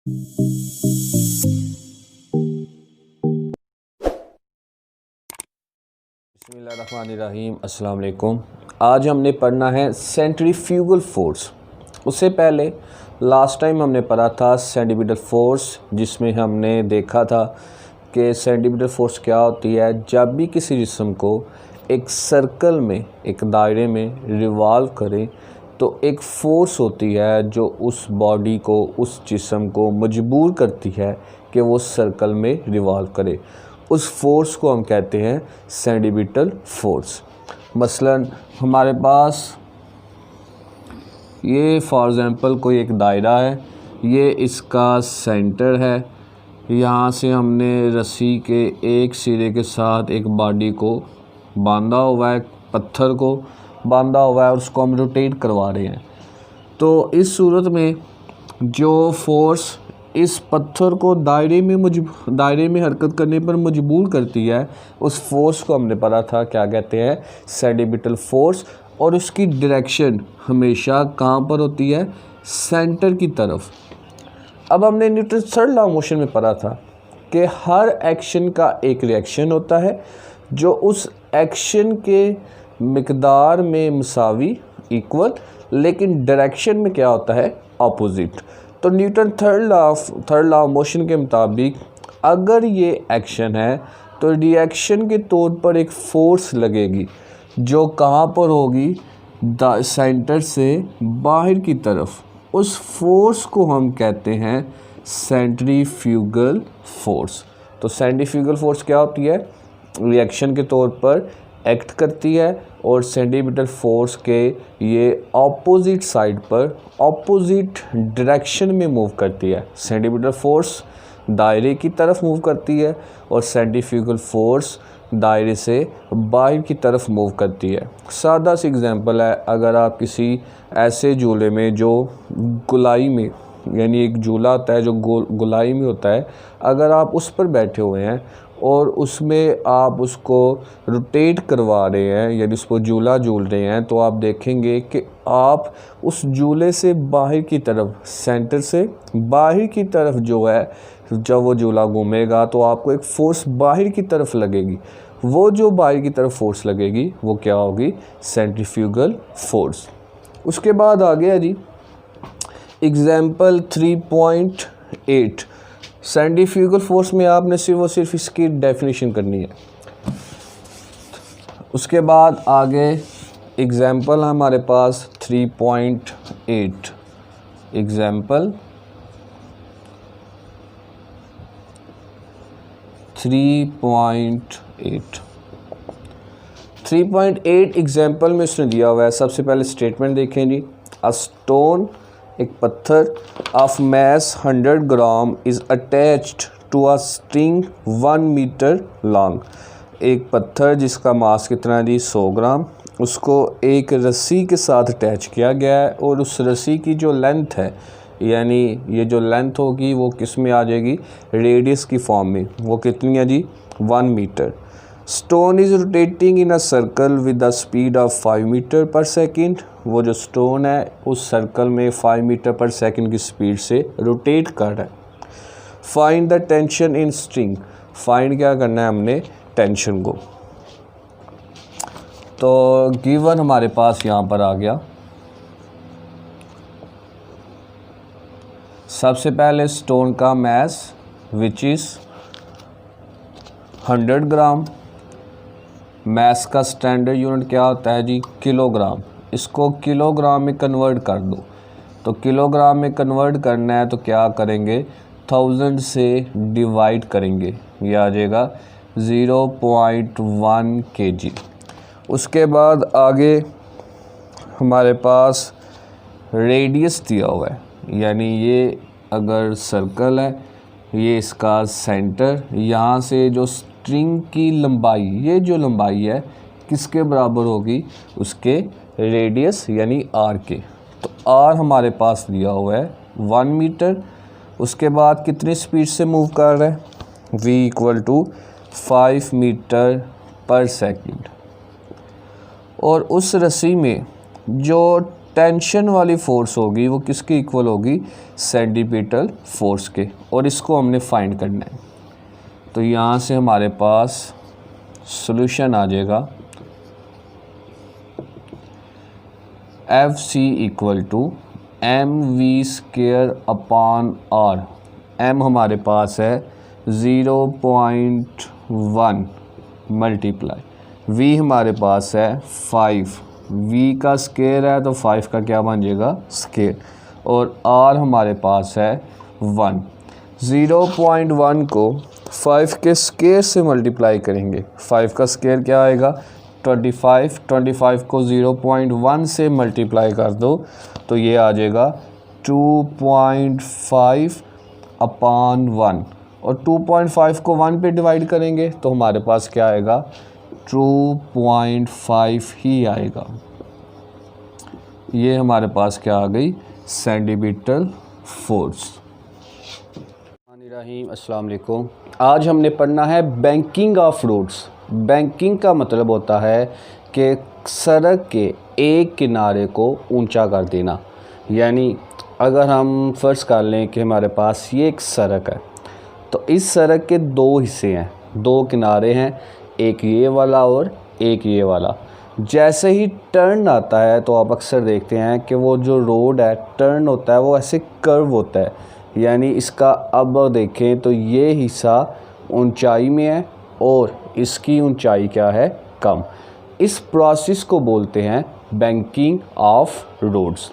बिस्मिल्लाहिर्रहमानिर्रहीम। अस्सलाम वालेकुम। आज हमने पढ़ना है सेंट्रीफ्यूगल फोर्स। उससे पहले लास्ट टाइम हमने पढ़ा था सेंटीमीटर फोर्स, जिसमें हमने देखा था कि सेंटीमीटर फोर्स क्या होती है। जब भी किसी जिस्म को एक सर्कल में, एक दायरे में रिवॉल्व करें तो एक फ़ोर्स होती है जो उस बॉडी को, उस जिस्म को मजबूर करती है कि वो सर्कल में रिवॉल्व करे। उस फोर्स को हम कहते हैं सेंटीमीटर फोर्स। मसलन हमारे पास ये फॉर एग्ज़ाम्पल कोई एक दायरा है, ये इसका सेंटर है। यहाँ से हमने रस्सी के एक सिरे के साथ एक बॉडी को बांधा हुआ है, पत्थर को बांधा हुआ है और उसको हम रोटेट करवा रहे हैं। तो इस सूरत में जो फोर्स इस पत्थर को दायरे में हरकत करने पर मजबूर करती है, उस फोर्स को हमने पढ़ा था क्या कहते हैं, सेंटीमीटर फोर्स। और उसकी डायरेक्शन हमेशा कहाँ पर होती है, सेंटर की तरफ। अब हमने Newton third law of motion में पढ़ा था कि हर एक्शन का एक रिएक्शन होता है जो उस एक्शन के मिकदार में मुसावी, इक्वल, लेकिन डायरेक्शन में क्या होता है, अपोजिट। तो Newton third law of motion के मुताबिक अगर ये एक्शन है तो रिएक्शन के तौर पर एक फ़ोर्स लगेगी जो कहाँ पर होगी, सेंटर से बाहर की तरफ। उस फोर्स को हम कहते हैं सेंट्रीफ्यूगल फोर्स। तो सेंट्रीफ्यूगल फोर्स क्या होती है, रिएक्शन के तौर पर एक्ट करती है और सेंटीमीटर फोर्स के ये ऑपोजिट साइड पर, ऑपोजिट डायरेक्शन में मूव करती है। सेंटीमीटर फोर्स दायरे की तरफ मूव करती है और सेंट्रीफ्यूगल फोर्स दायरे से बाहर की तरफ मूव करती है। सादा सी एग्जांपल है, अगर आप किसी ऐसे झूले में जो गोलाई में, यानी एक झूला होता है जो गोलाई में होता है, अगर आप उस पर बैठे हुए हैं और उसमें आप उसको रोटेट करवा रहे हैं, यानी उस पर झूला झूल रहे हैं, तो आप देखेंगे कि आप उस झूले से बाहर की तरफ, सेंटर से बाहर की तरफ जो है, जब वो झूला घूमेगा तो आपको एक फ़ोर्स बाहर की तरफ लगेगी। वो जो बाहर की तरफ फोर्स लगेगी वो क्या होगी, सेंट्रीफ्यूगल फोर्स। उसके बाद आ गया जी एग्जाम्पल 3.8। सेंट्रीफ्यूगल फोर्स में आपने सिर्फ इसकी डेफिनेशन करनी है। उसके बाद आगे एग्जाम्पल हमारे पास 3.8। एग्जाम्पल 3.8 एग्जाम्पल में उसने दिया हुआ है। सबसे पहले स्टेटमेंट देखें जी। अ स्टोन, एक पत्थर, of mass 100 gram is attached to a string 1 metre long. एक पत्थर जिसका मास कितना जी, 100 ग्राम, उसको एक रस्सी के साथ अटैच किया गया है और उस रस्सी की जो लेंथ है, यानी ये जो लेंथ होगी वो किस में आ जाएगी, रेडियस की फॉर्म में। वो कितनी है जी, 1 metre. Stone is rotating in a circle with the speed of 5 metre पर सेकेंड। वो जो स्टोन है उस सर्कल में 5 मीटर पर सेकेंड की स्पीड से रोटेट कर रहा है। Find the tension in string. Find क्या करना है हमने, टेंशन को। तो गिवन हमारे पास यहाँ पर आ गया। सबसे पहले स्टोन का मैस विच इज़ 100 ग्राम। मैस का स्टैंडर्ड यूनिट क्या होता है जी, किलोग्राम। इसको किलोग्राम में कन्वर्ट कर दो। तो किलोग्राम में कन्वर्ट करना है तो क्या करेंगे, 1000 से डिवाइड करेंगे, ये आ जाएगा 0.1 kg। उसके बाद आगे हमारे पास रेडियस दिया हुआ है, यानी ये अगर सर्कल है, ये इसका सेंटर, यहाँ से जो स्ट्रिंग की लंबाई, ये जो लंबाई है किसके बराबर होगी, उसके रेडियस यानी आर के। तो आर हमारे पास दिया हुआ है 1 मीटर। उसके बाद कितनी स्पीड से मूव कर रहा है, v = 5 मीटर पर सेकंड। और उस रस्सी में जो टेंशन वाली फोर्स होगी वो किसकी इक्वल होगी, सेंटीपिटल फोर्स के, और इसको हमने फाइंड करना है। तो यहाँ से हमारे पास सॉल्यूशन आ जाएगा FC equal to mv²/r। m हमारे पास है 0.1 मल्टीप्लाई, v हमारे पास है 5, v का स्केयर है तो 5 का क्या बन जाएगा, स्केयर, और r हमारे पास है 1। 0.1 को 5 के स्केयर से मल्टीप्लाई करेंगे, 5 का स्केयर क्या आएगा, 25। 25 को 0.1 से मल्टीप्लाई कर दो तो ये आ जाएगा 2.5/1, और 2.5 को 1 पे डिवाइड करेंगे तो हमारे पास क्या आएगा, 2.5 ही आएगा। ये हमारे पास क्या आ गई, सेंटीपिटल फोर्स। अस्सलाम वालेकुम। आज हमने पढ़ना है बैंकिंग ऑफ रोड्स। बैंकिंग का मतलब होता है कि सड़क के एक किनारे को ऊंचा कर देना। यानी अगर हम फ़र्ज़ कर लें कि हमारे पास ये एक सड़क है, तो इस सड़क के दो हिस्से हैं, दो किनारे हैं, एक ये वाला और एक ये वाला। जैसे ही टर्न आता है तो आप अक्सर देखते हैं कि वो जो रोड है टर्न होता है वो ऐसे कर्व होता है। यानी इसका अब देखें तो ये हिस्सा ऊंचाई में है और इसकी ऊंचाई क्या है, कम। इस प्रोसेस को बोलते हैं banking of roads.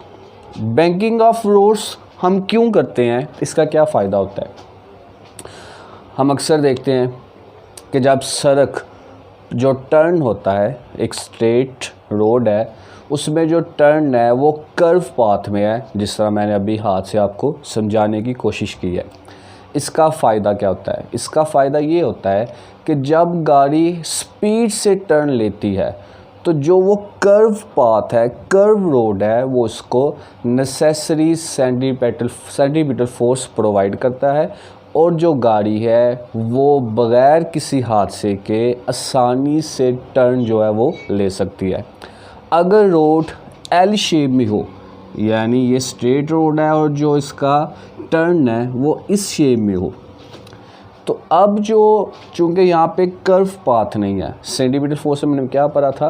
Banking of roads हम क्यों करते हैं, इसका क्या फ़ायदा होता है। हम अक्सर देखते हैं कि जब सड़क जो टर्न होता है, एक स्ट्रेट रोड है, उसमें जो टर्न है वो कर्व पाथ में है, जिस तरह मैंने अभी हाथ से आपको समझाने की कोशिश की है। इसका फ़ायदा क्या होता है, इसका फ़ायदा ये होता है कि जब गाड़ी स्पीड से टर्न लेती है तो जो वो कर्व पाथ है, कर्व रोड है, वो उसको नेसेसरी सेंटीपिटल फोर्स प्रोवाइड करता है, और जो गाड़ी है वो बग़ैर किसी हादसे के आसानी से टर्न जो है वो ले सकती है। अगर रोड एल शेप में हो, यानी ये स्ट्रेट रोड है और जो इसका टर्न है वो इस शेप में हो, तो अब जो चूँकि यहाँ पे कर्व पाथ नहीं है, सेंटीपिटल फोर्स में मैंने क्या पढ़ा था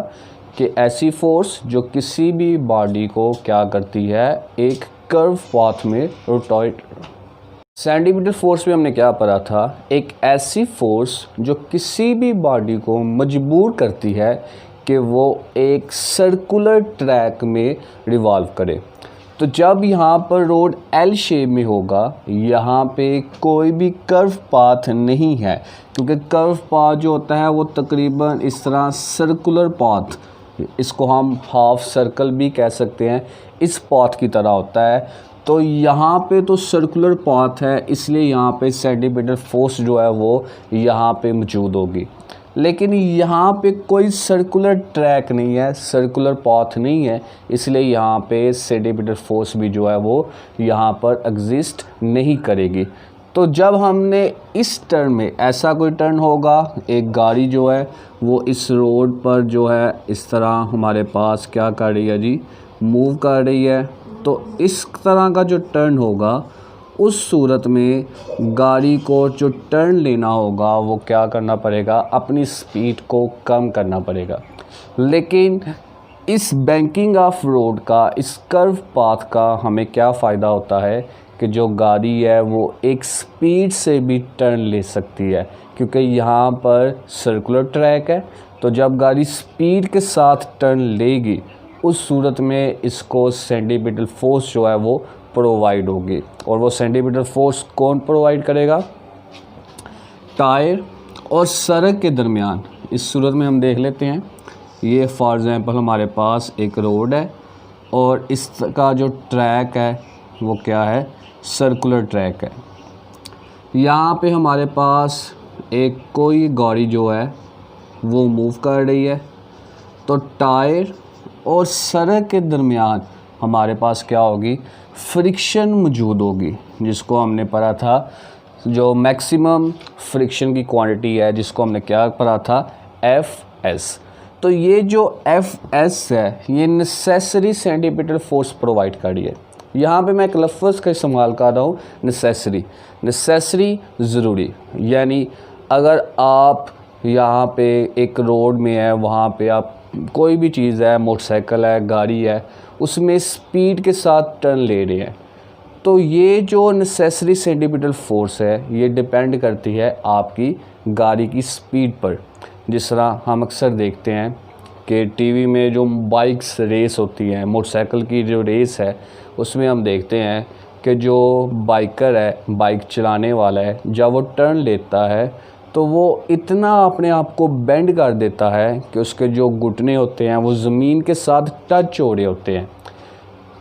कि ऐसी फोर्स जो किसी भी बॉडी को क्या करती है, एक कर्व पाथ में रोटेट। सेंटीपिटल फोर्स में हमने क्या पढ़ा था, एक ऐसी फोर्स जो किसी भी बॉडी को मजबूर करती है कि वो एक सर्कुलर ट्रैक में रिवॉल्व करे। तो जब यहाँ पर रोड एल शेप में होगा, यहाँ पे कोई भी कर्व पाथ नहीं है, क्योंकि कर्व पाथ जो होता है वो तकरीबन इस तरह सर्कुलर पाथ, इसको हम हाफ सर्कल भी कह सकते हैं, इस पाथ की तरह होता है। तो यहाँ पे तो सर्कुलर पाथ है, इसलिए यहाँ पे सेंटीपिटल फोर्स जो है वो यहाँ पे मौजूद होगी। लेकिन यहाँ पे कोई सर्कुलर ट्रैक नहीं है, सर्कुलर पाथ नहीं है, इसलिए यहाँ पे सेंटीपिटल फोर्स भी जो है वो यहाँ पर एग्जिस्ट नहीं करेगी। तो जब हमने इस टर्न में, ऐसा कोई टर्न होगा, एक गाड़ी जो है वो इस रोड पर जो है इस तरह हमारे पास क्या कर रही है जी, मूव कर रही है, तो इस तरह का जो टर्न होगा, उस सूरत में गाड़ी को जो टर्न लेना होगा वो क्या करना पड़ेगा, अपनी स्पीड को कम करना पड़ेगा। लेकिन इस बैंकिंग ऑफ रोड का, इस कर्व पाथ का हमें क्या फ़ायदा होता है कि जो गाड़ी है वो एक स्पीड से भी टर्न ले सकती है, क्योंकि यहाँ पर सर्कुलर ट्रैक है। तो जब गाड़ी स्पीड के साथ टर्न लेगी, उस सूरत में इसको सेंटीपिटल फोर्स जो है वो प्रोवाइड होगी। और वो सेंटीपिटल फोर्स कौन प्रोवाइड करेगा, टायर और सड़क के दरमियान। इस सूरत में हम देख लेते हैं, ये फॉर एग्ज़ाम्पल हमारे पास एक रोड है और इसका जो ट्रैक है वो क्या है, सर्कुलर ट्रैक है। यहाँ पे हमारे पास एक कोई गाड़ी जो है वो मूव कर रही है, तो टायर और सड़क के दरमियान हमारे पास क्या होगी, फ्रिक्शन मौजूद होगी, जिसको हमने पढ़ा था, जो मैक्सिमम फ्रिक्शन की क्वांटिटी है, जिसको हमने क्या पढ़ा था, एफ एस। तो ये जो FS है ये नेसेसरी सेंटीपिटल फोर्स प्रोवाइड कर रही है। यहाँ पे मैं एक लफ्ज़ का इस्तेमाल कर रहा हूँ नेसेसरी ज़रूरी, यानी अगर आप यहाँ पे एक रोड में है, वहाँ पे आप कोई भी चीज़ है, मोटरसाइकिल है, गाड़ी है, उसमें स्पीड के साथ टर्न ले रहे हैं, तो ये जो नेसेसरी सेंटीपिटल फोर्स है ये डिपेंड करती है आपकी गाड़ी की स्पीड पर। जिस तरह हम अक्सर देखते हैं कि टीवी में जो बाइक्स रेस होती हैं, मोटरसाइकिल की जो रेस है, उसमें हम देखते हैं कि जो बाइकर है, बाइक चलाने वाला है, जब वो टर्न लेता है तो वो इतना अपने आप को बेंड कर देता है कि उसके जो घुटने होते हैं वो ज़मीन के साथ टच हो रहे होते हैं।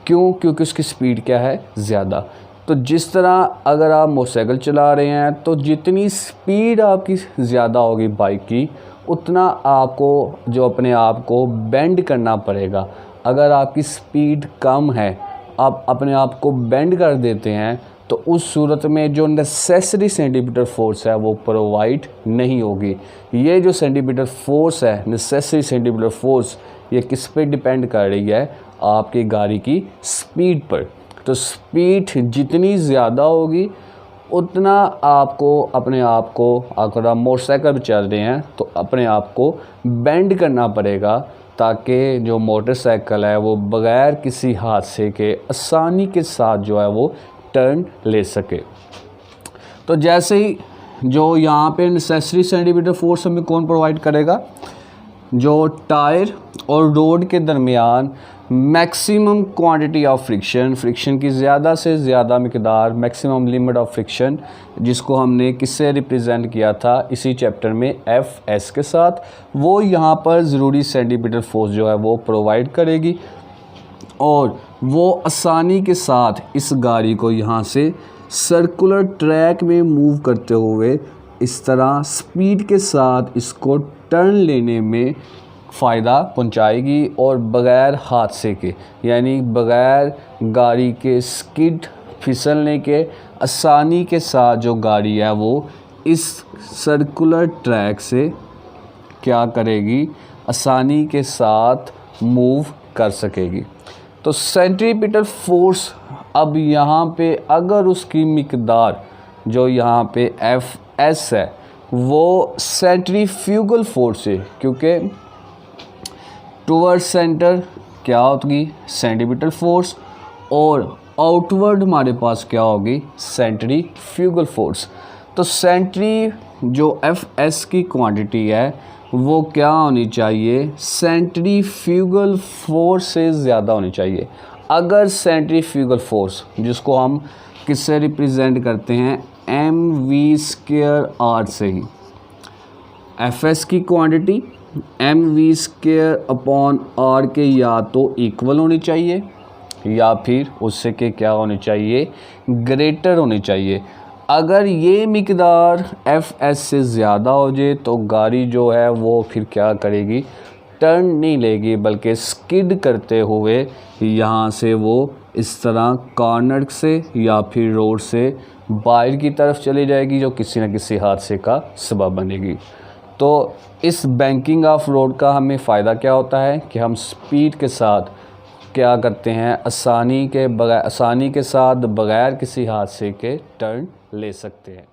क्यों? क्योंकि उसकी स्पीड क्या है? ज़्यादा। तो जिस तरह अगर आप मोटरसाइकिल चला रहे हैं तो जितनी स्पीड आपकी ज़्यादा होगी बाइक की, उतना आपको जो अपने आप को बेंड करना पड़ेगा। अगर आपकी स्पीड कम है, आप अपने आप को बेंड कर देते हैं, तो उस सूरत में जो नेसेसरी सेंटीपिटल फोर्स है वो प्रोवाइड नहीं होगी। ये जो सेंटीपिटल फोर्स है, नेसेसरी सेंटीपिटल फोर्स, ये किस पे डिपेंड कर रही है? आपकी गाड़ी की स्पीड पर। तो स्पीड जितनी ज़्यादा होगी उतना आपको अपने आप को, अगर आप मोटरसाइकिल पर चल रहे हैं तो अपने आप को बेंड करना पड़ेगा, ताकि जो मोटरसाइकिल है वो बग़ैर किसी हादसे के आसानी के साथ जो है वो टर्न ले सके। तो जैसे ही जो यहाँ पे नेसेसरी सेंटीपिटल फोर्स हमें कौन प्रोवाइड करेगा? जो टायर और रोड के दरमियान मैक्सिमम क्वांटिटी ऑफ फ्रिक्शन की ज़्यादा से ज़्यादा मिकदार, मैक्सिमम लिमिट ऑफ फ्रिक्शन, जिसको हमने किससे रिप्रेजेंट किया था इसी चैप्टर में FS के साथ, वो यहाँ पर ज़रूरी सेंटीपिटल फोर्स जो है वो प्रोवाइड करेगी और वो आसानी के साथ इस गाड़ी को यहाँ से सर्कुलर ट्रैक में मूव करते हुए इस तरह स्पीड के साथ इसको टर्न लेने में फ़ायदा पहुंचाएगी और बग़ैर हादसे के, यानी बग़ैर गाड़ी के स्किड फिसलने के, आसानी के साथ जो गाड़ी है वो इस सर्कुलर ट्रैक से क्या करेगी? आसानी के साथ मूव कर सकेगी। तो सेंट्रीपिटल फोर्स अब यहाँ पे अगर उसकी मिकदार जो यहाँ पे FS है वो सेंट्रीफ्यूगल फोर्स है, क्योंकि टूवर्ड सेंटर क्या होगी? सेंटीपिटल फोर्स, और आउटवर्ड हमारे पास क्या होगी? Centrifugal force. तो सेंट्री जो FS की क्वांटिटी है वो क्या होनी चाहिए? सेंट्रीफ्यूगल फोर्स से ज़्यादा होनी चाहिए। अगर सेंट्रीफ्यूगल फोर्स, जिसको हम किससे रिप्रेजेंट करते हैं? mv² से ही, FS की क्वांटिटी mv²/r के या तो इक्वल होनी चाहिए या फिर उससे के क्या होनी चाहिए? ग्रेटर होनी चाहिए। अगर ये मिकदार FS से ज़्यादा हो जाए तो गाड़ी जो है वो फिर क्या करेगी? टर्न नहीं लेगी, बल्कि स्किड करते हुए यहाँ से वो इस तरह कॉर्नर से या फिर रोड से बाहर की तरफ चली जाएगी, जो किसी न किसी हादसे का सबब बनेगी। तो इस बैंकिंग ऑफ रोड का हमें फ़ायदा क्या होता है कि हम स्पीड के साथ क्या करते हैं? आसानी के साथ बग़ैर किसी हादसे के टर्न ले सकते हैं।